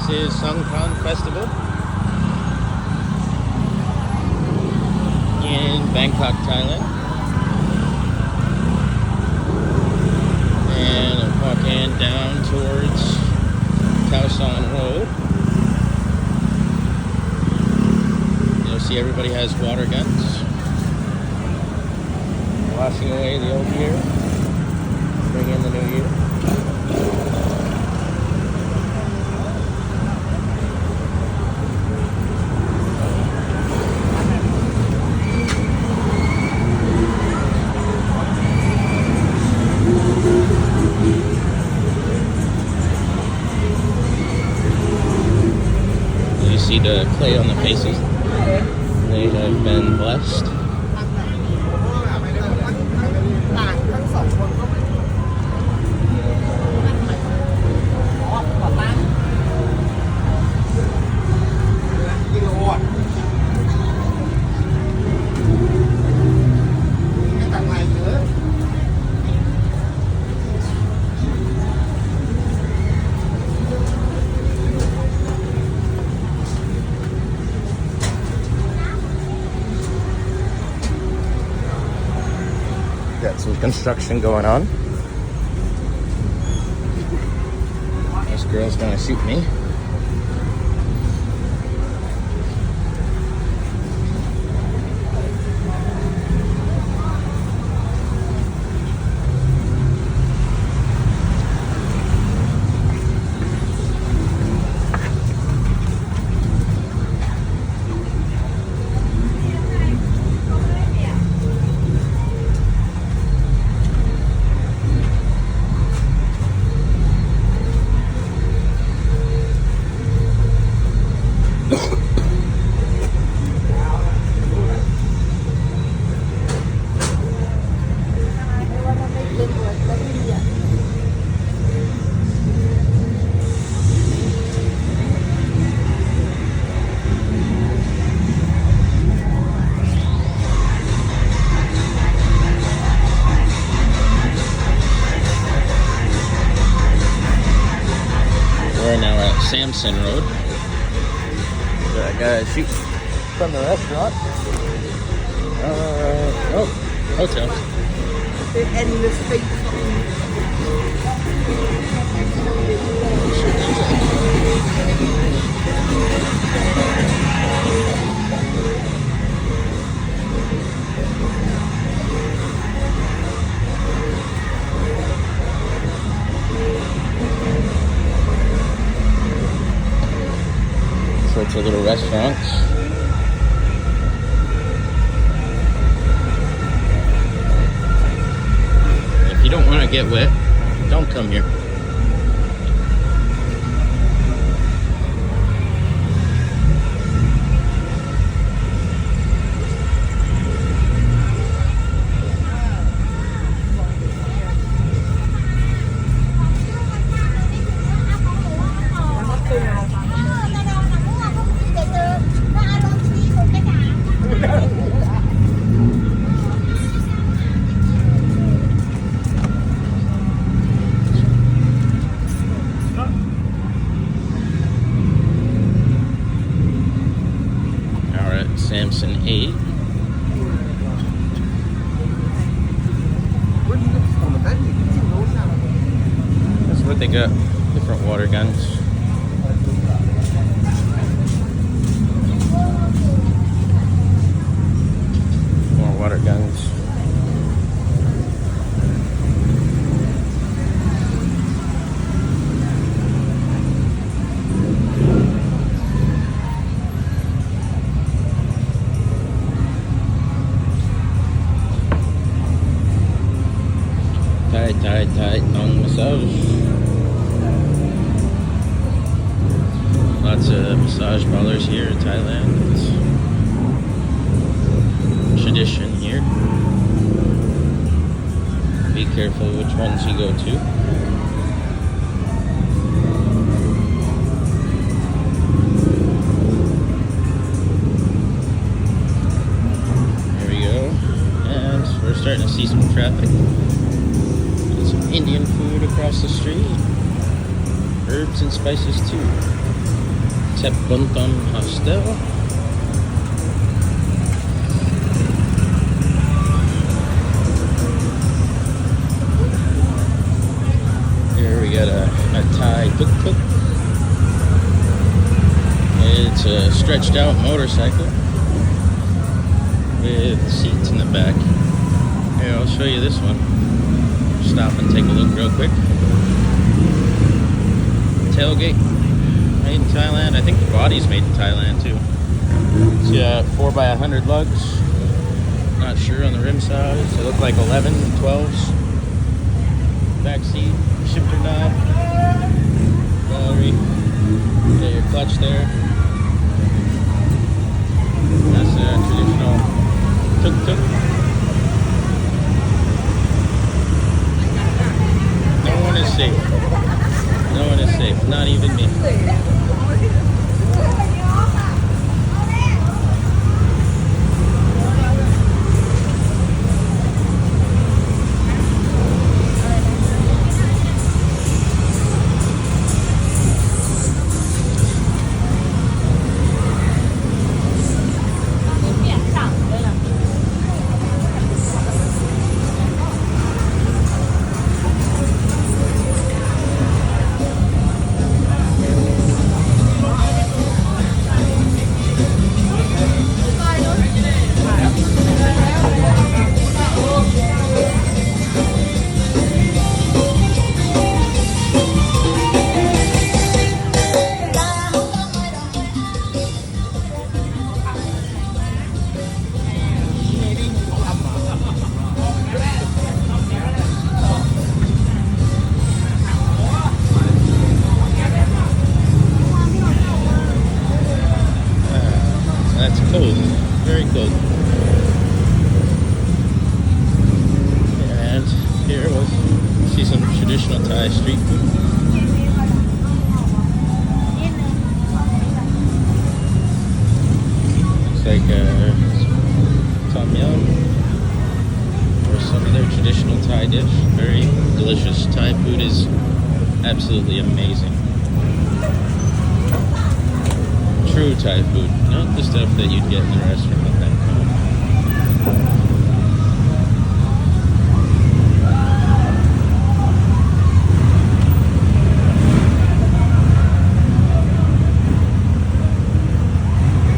This is Songkran Festival in Bangkok, Thailand. And I'm walking down towards Khao San Road. You'll see everybody has water guns. Washing away the old year, bring in the new year. You see the clay on the faces. They have been blessed. Got some construction going on. This girl's gonna shoot me. We're now at Samson Road. That guy shoots from the restaurant. Oh, hotel. The endless feet. Sorts of little restaurants. If you don't want to get wet, don't come here. Samson 8. That's what they got. Different water guns. More water guns. Thai tongue massage. Lots of massage parlors here in Thailand. It's tradition here. Be careful which ones you go to. There we go. And we're starting to see some traffic. Indian food across the street. Herbs and spices too. Tep Bunton Hostel. Here we got a Thai tuk-tuk. It's a stretched out motorcycle with seats in the back. Here, I'll show you this one. Stop and take a look real quick. Tailgate, made in Thailand. I think the body's made in Thailand too. It's got 4x100 lugs. Not sure on the rim size. They look like 11, 12s. Back seat, shifter knob, battery. Got your clutch there. That's a traditional tuk-tuk. No one is safe. No one is safe. Not even me. That's cold, very cold. And here we'll see some traditional Thai street food. Looks like tom yum or some other traditional Thai dish. Very delicious. Thai food is absolutely amazing. True Thai food, not the stuff that you'd get in a restaurant at Bangkok.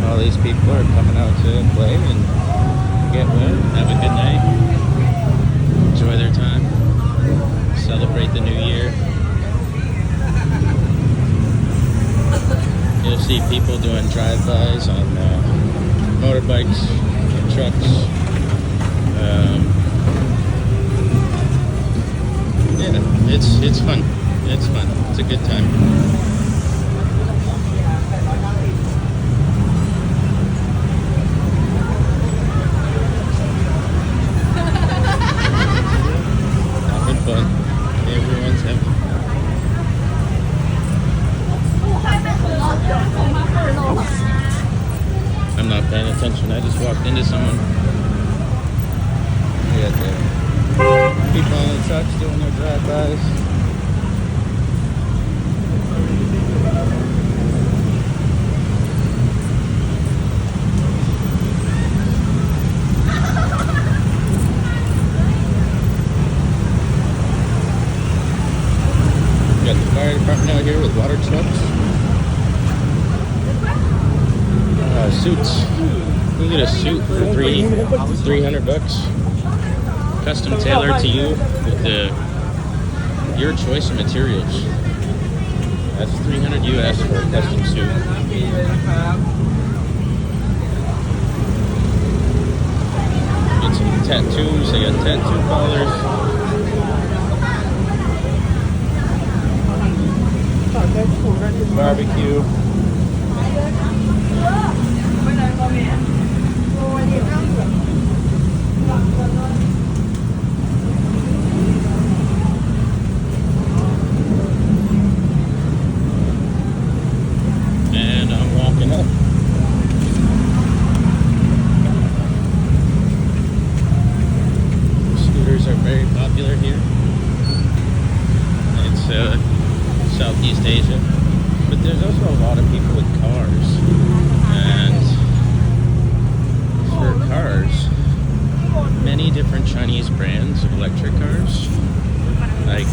All these people are coming out to play and get wet, have a good night, enjoy their time, celebrate the new year. You'll see people doing drive-bys on motorbikes, trucks. Yeah, it's fun. It's fun. It's a good time. Having fun. Everyone's having fun. I'm not paying attention. I just walked into someone. We got the people on the trucks doing their drive-bys. We got the fire department out here with water trucks. Suits. You can get a suit for $300. Custom tailored to you with your choice of materials. That's $300 US for a custom suit. Get some tattoos. They got tattoo collars. Barbecue. And I'm walking up. Scooters are very popular here. It's Southeast Asia, but there's also a lot of people with cars. electric cars, like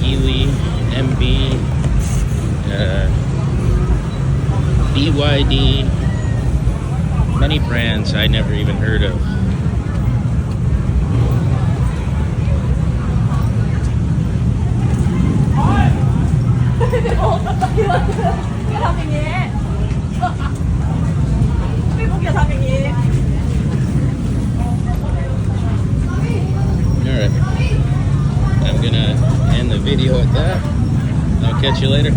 Geely, MB, BYD, many brands I never even heard of. Alright, I'm gonna end the video at that. I'll catch you later.